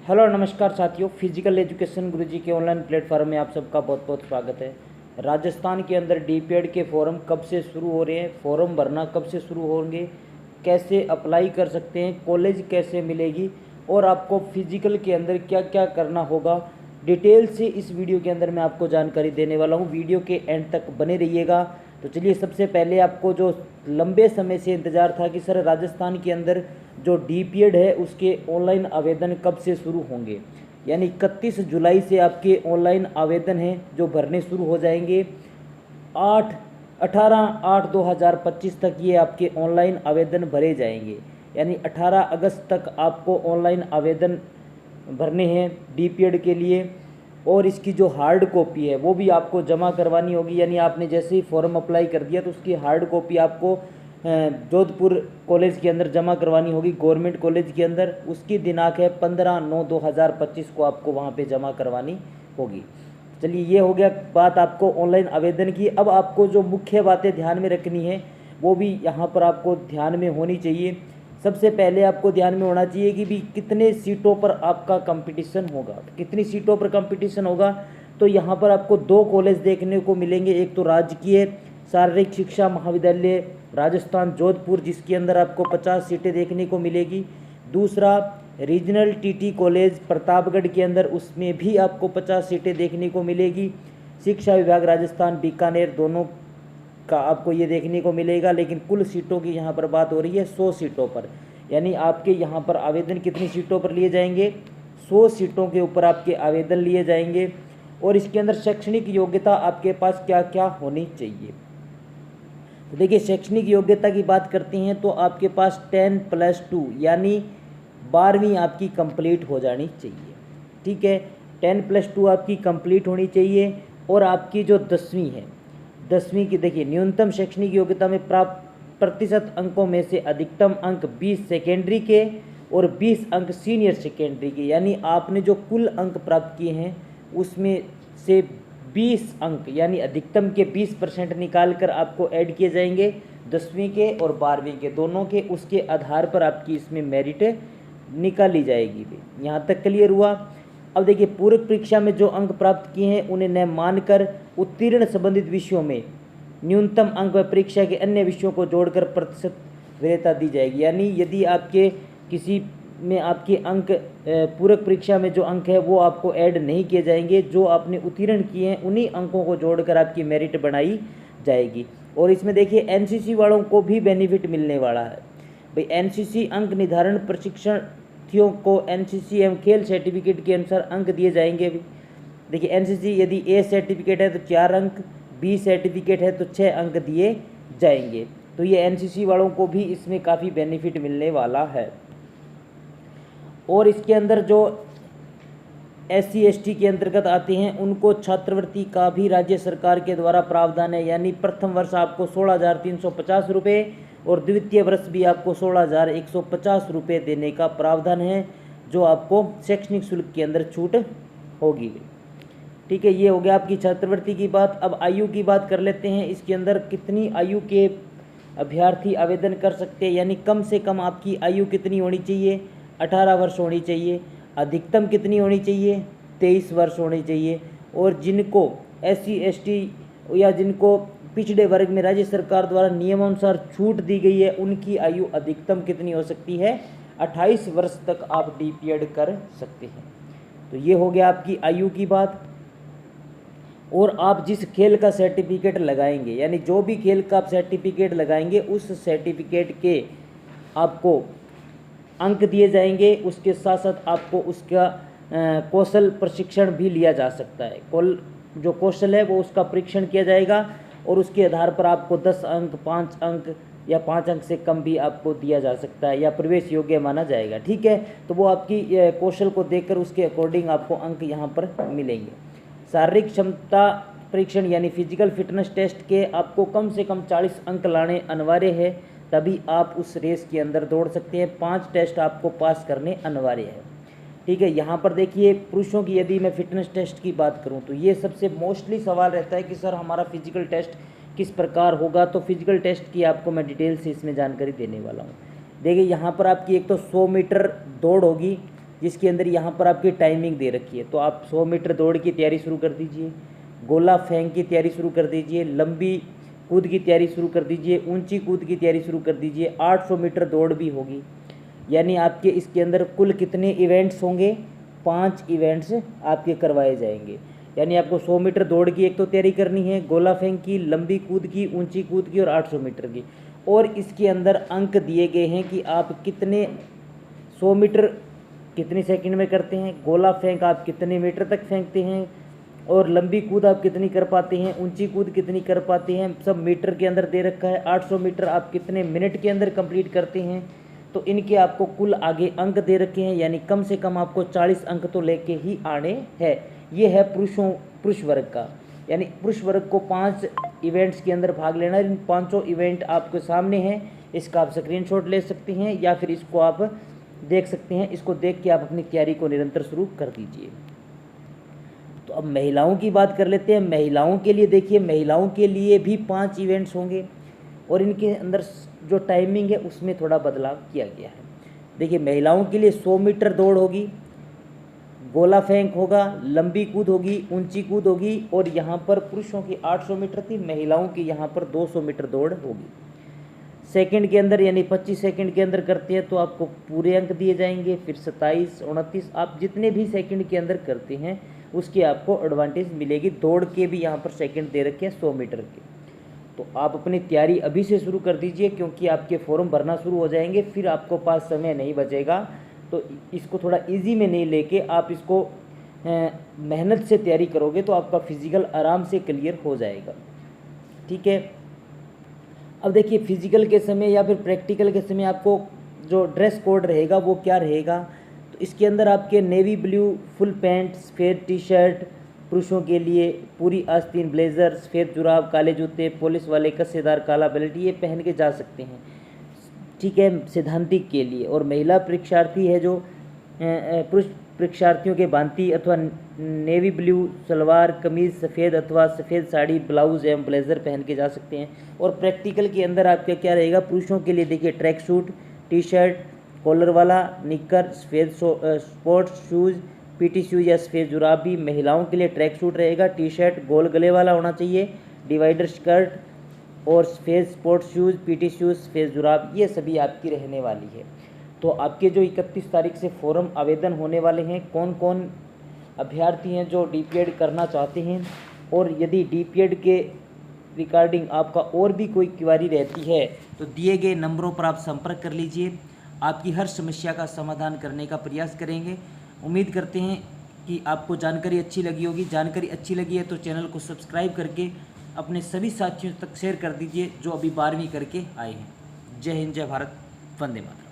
Hello नमस्कार साथियों, physical education गुरुजी के ऑनलाइन प्लेटफॉर्म में आप सबका बहुत बहुत स्वागत है। राजस्थान के अंदर डीपीएड के फॉर्म कब से शुरू हो रहे हैं, फॉर्म भरना कब से शुरू होंगे, कैसे अप्लाई कर सकते हैं, कॉलेज कैसे मिलेगी और आपको फिजिकल के अंदर क्या क्या करना होगा, डिटेल से इस वीडियो के अंदर मैं आपको जानकारी देने वाला हूँ। वीडियो के एंड तक बने रहिएगा। तो चलिए, सबसे पहले आपको जो लंबे समय से इंतज़ार था कि सर राजस्थान के अंदर जो डीपीएड है उसके ऑनलाइन आवेदन कब से शुरू होंगे, यानी 31 जुलाई से आपके ऑनलाइन आवेदन हैं जो भरने शुरू हो जाएंगे। 18/8/2025 तक ये आपके ऑनलाइन आवेदन भरे जाएंगे, यानी 18 अगस्त तक आपको ऑनलाइन आवेदन भरने हैं डीपीएड के लिए। और इसकी जो हार्ड कॉपी है वो भी आपको जमा करवानी होगी, यानी आपने जैसे ही फॉर्म अप्लाई कर दिया तो उसकी हार्ड कॉपी आपको जोधपुर कॉलेज के अंदर जमा करवानी होगी, गवर्नमेंट कॉलेज के अंदर। उसकी दिनांक है 15/9/2025 को आपको वहाँ पे जमा करवानी होगी। चलिए, ये हो गया बात आपको ऑनलाइन आवेदन की। अब आपको जो मुख्य बातें ध्यान में रखनी है वो भी यहाँ पर आपको ध्यान में होनी चाहिए। सबसे पहले आपको ध्यान में होना चाहिए कि भी कितने सीटों पर आपका कंपटीशन होगा। कितनी सीटों पर कंपटीशन होगा, तो यहाँ पर आपको 2 कॉलेज देखने को मिलेंगे। एक तो राजकीय शारीरिक शिक्षा महाविद्यालय राजस्थान जोधपुर, जिसके अंदर आपको 50 सीटें देखने को मिलेगी। दूसरा रीजनल टीटी कॉलेज प्रतापगढ़ के अंदर, उसमें भी आपको 50 सीटें देखने को मिलेगी। शिक्षा विभाग राजस्थान बीकानेर, दोनों का आपको ये देखने को मिलेगा। लेकिन कुल सीटों की यहाँ पर बात हो रही है 100 सीटों पर, यानी आपके यहाँ पर आवेदन कितनी सीटों पर लिए जाएंगे, 100 सीटों के ऊपर आपके आवेदन लिए जाएंगे। और इसके अंदर शैक्षणिक योग्यता आपके पास क्या क्या होनी चाहिए। तो देखिए, शैक्षणिक योग्यता की बात करते हैं तो आपके पास 10+2 यानी 12वीं आपकी कंप्लीट हो जानी चाहिए। ठीक है, 10+2 आपकी कंप्लीट होनी चाहिए। और आपकी जो 10वीं है, 10वीं की देखिए न्यूनतम शैक्षणिक योग्यता में प्राप्त प्रतिशत अंकों में से अधिकतम अंक 20 सेकेंडरी के और 20 अंक सीनियर सेकेंडरी के, यानी आपने जो कुल अंक प्राप्त किए हैं उसमें से 20 अंक यानी अधिकतम के 20% निकाल कर आपको ऐड किए जाएंगे 10वीं के और 12वीं के दोनों के। उसके आधार पर आपकी इसमें मेरिट निकाली जाएगी। यहाँ तक क्लियर हुआ। अब देखिए, पूरक परीक्षा में जो अंक प्राप्त किए हैं उन्हें न मानकर उत्तीर्ण संबंधित विषयों में न्यूनतम अंक व परीक्षा के अन्य विषयों को जोड़कर प्रतिशत वरीयता दी जाएगी। यानी यदि आपके किसी में आपके अंक पूरक परीक्षा में जो अंक है वो आपको ऐड नहीं किए जाएंगे, जो आपने उत्तीर्ण किए हैं उन्हीं अंकों को जोड़कर आपकी मेरिट बनाई जाएगी। और इसमें देखिए, एनसीसी वालों को भी बेनिफिट मिलने वाला है भाई। एनसीसी अंक निर्धारण प्रशिक्षणार्थियों को एनसीसी एवं खेल सर्टिफिकेट के अनुसार अंक दिए जाएंगे। देखिए, एनसीसी यदि ए सर्टिफिकेट है तो 4 अंक, बी सर्टिफिकेट है तो 6 अंक दिए जाएंगे। तो ये एनसीसी वालों को भी इसमें काफ़ी बेनिफिट मिलने वाला है। और इसके अंदर जो SC ST के अंतर्गत आते हैं उनको छात्रवृत्ति का भी राज्य सरकार के द्वारा प्रावधान है, यानी प्रथम वर्ष आपको 16,350 रुपये और द्वितीय वर्ष भी आपको 16,150 रुपये देने का प्रावधान है, जो आपको शैक्षणिक शुल्क के अंदर छूट होगी। ठीक है, ये हो गया आपकी छात्रवृत्ति की बात। अब आयु की बात कर लेते हैं। इसके अंदर कितनी आयु के अभ्यर्थी आवेदन कर सकते हैं, यानी कम से कम आपकी आयु कितनी होनी चाहिए, 18 वर्ष होनी चाहिए। अधिकतम कितनी होनी चाहिए, 23 वर्ष होनी चाहिए। और जिनको SC ST या जिनको पिछड़े वर्ग में राज्य सरकार द्वारा नियमानुसार छूट दी गई है उनकी आयु अधिकतम कितनी हो सकती है, 28 वर्ष तक आप डीपीएड कर सकते हैं। तो ये हो गया आपकी आयु की बात। और आप जिस खेल का सर्टिफिकेट लगाएंगे, यानी जो भी खेल का आप सर्टिफिकेट लगाएंगे उस सर्टिफिकेट के आपको अंक दिए जाएंगे। उसके साथ साथ आपको उसका कौशल प्रशिक्षण भी लिया जा सकता है। जो कौशल है वो उसका परीक्षण किया जाएगा और उसके आधार पर आपको 10 अंक, 5 अंक या 5 अंक से कम भी आपको दिया जा सकता है या प्रवेश योग्य माना जाएगा। ठीक है, तो वो आपकी कौशल को देखकर उसके अकॉर्डिंग आपको अंक यहाँ पर मिलेंगे। शारीरिक क्षमता परीक्षण यानी फिजिकल फिटनेस टेस्ट के आपको कम से कम 40 अंक लाने अनिवार्य है, तभी आप उस रेस के अंदर दौड़ सकते हैं। 5 टेस्ट आपको पास करने अनिवार्य है। ठीक है, यहाँ पर देखिए, पुरुषों की यदि मैं फिटनेस टेस्ट की बात करूँ तो ये सबसे मोस्टली सवाल रहता है कि सर हमारा फिजिकल टेस्ट किस प्रकार होगा। तो फिजिकल टेस्ट की आपको मैं डिटेल से इसमें जानकारी देने वाला हूँ। देखिए, यहाँ पर आपकी एक तो 100 मीटर दौड़ होगी, जिसके अंदर यहाँ पर आपकी टाइमिंग दे रखी है। तो आप 100 मीटर दौड़ की तैयारी शुरू कर दीजिए, गोला फेंक की तैयारी शुरू कर दीजिए, लंबी कूद की तैयारी शुरू कर दीजिए, ऊंची कूद की तैयारी शुरू कर दीजिए। 800 मीटर दौड़ भी होगी। यानी आपके इसके अंदर कुल कितने इवेंट्स होंगे? 5 इवेंट्स आपके करवाए जाएंगे। यानी आपको 100 मीटर दौड़ की एक तो तैयारी करनी है, गोला फेंक की, लंबी कूद की, ऊंची कूद की और 800 मीटर की। और इसके अंदर अंक दिए गए हैं कि आप कितने 100 मीटर कितने सेकंड में करते हैं, गोला फेंक आप कितने मीटर तक फेंकते हैं, और लंबी कूद आप कितनी कर पाते हैं, ऊंची कूद कितनी कर पाते हैं, सब मीटर के अंदर दे रखा है। 800 मीटर आप कितने मिनट के अंदर कंप्लीट करते हैं। तो इनके आपको कुल आगे अंक दे रखे हैं, यानी कम से कम आपको 40 अंक तो लेके ही आने हैं। ये है पुरुष वर्ग का। यानी पुरुष वर्ग को 5 इवेंट्स के अंदर भाग लेना है। इन 5 इवेंट आपके सामने हैं, इसका आप स्क्रीनशॉट ले सकते हैं या फिर इसको आप देख सकते हैं। इसको देख के आप अपनी तैयारी को निरंतर शुरू कर दीजिए। तो अब महिलाओं की बात कर लेते हैं। महिलाओं के लिए देखिए, महिलाओं के लिए भी 5 इवेंट्स होंगे और इनके अंदर जो टाइमिंग है उसमें थोड़ा बदलाव किया गया है। देखिए, महिलाओं के लिए 100 मीटर दौड़ होगी, गोला फेंक होगा, लंबी कूद होगी, ऊंची कूद होगी, और यहाँ पर पुरुषों की 800 मीटर थी, महिलाओं की यहाँ पर 200 मीटर दौड़ होगी। सेकंड के अंदर यानी 25 सेकंड के अंदर करते हैं तो आपको पूरे अंक दिए जाएंगे। फिर 27, 29 आप जितने भी सेकंड के अंदर करते हैं उसकी आपको एडवांटेज मिलेगी। दौड़ के भी यहाँ पर सेकंड दे रखे हैं 100 मीटर के। तो आप अपनी तैयारी अभी से शुरू कर दीजिए, क्योंकि आपके फॉर्म भरना शुरू हो जाएंगे, फिर आपको पास समय नहीं बचेगा। तो इसको थोड़ा इजी में नहीं लेके आप इसको मेहनत से तैयारी करोगे तो आपका फिजिकल आराम से क्लियर हो जाएगा। ठीक है। अब देखिए, फिजिकल के समय या फिर प्रैक्टिकल के समय आपको जो ड्रेस कोड रहेगा वो क्या रहेगा। तो इसके अंदर आपके नेवी ब्लू फुल पैंट, सफ़ेद टी शर्ट पुरुषों के लिए, पूरी आस्तीन ब्लेज़र, सफ़ेद जुराब, काले जूते, पुलिस वाले कस्सेदार काला बेल्ट, ये पहन के जा सकते हैं। ठीक है, सैद्धांतिक के लिए। और महिला परीक्षार्थी है जो पुरुष परीक्षार्थियों के भांति अथवा नेवी ब्लू सलवार कमीज़, सफ़ेद अथवा सफ़ेद साड़ी, ब्लाउज़ एवं ब्लेज़र पहन के जा सकते हैं। और प्रैक्टिकल के अंदर आपका क्या रहेगा? पुरुषों के लिए देखिए, track suit, T shirt, collar वाला निक्कर, सफ़ेद स्पोर्ट्स शूज़, पीटी शूज़ या सफ़ेद जुराब भी। महिलाओं के लिए ट्रैक सूट रहेगा, टी शर्ट गोल गले वाला होना चाहिए, डिवाइडर स्कर्ट और सफ़ेद स्पोर्ट्स शूज़, पीटी शूज़, सफ़ेद जुराब, ये सभी आपकी रहने वाली है। तो आपके जो 31 तारीख से फॉर्म आवेदन होने वाले हैं, कौन कौन अभ्यर्थी हैं जो डीपीएड करना चाहते हैं, और यदि डीपीएड के रिगार्डिंग आपका और भी कोई क्वेरी रहती है तो दिए गए नंबरों पर आप संपर्क कर लीजिए। आपकी हर समस्या का समाधान करने का प्रयास करेंगे। उम्मीद करते हैं कि आपको जानकारी अच्छी लगी होगी। जानकारी अच्छी लगी है तो चैनल को सब्सक्राइब करके अपने सभी साथियों तक शेयर कर दीजिए जो अभी 12वीं करके आए हैं। जय हिंद, जय भारत, वंदे मातरम।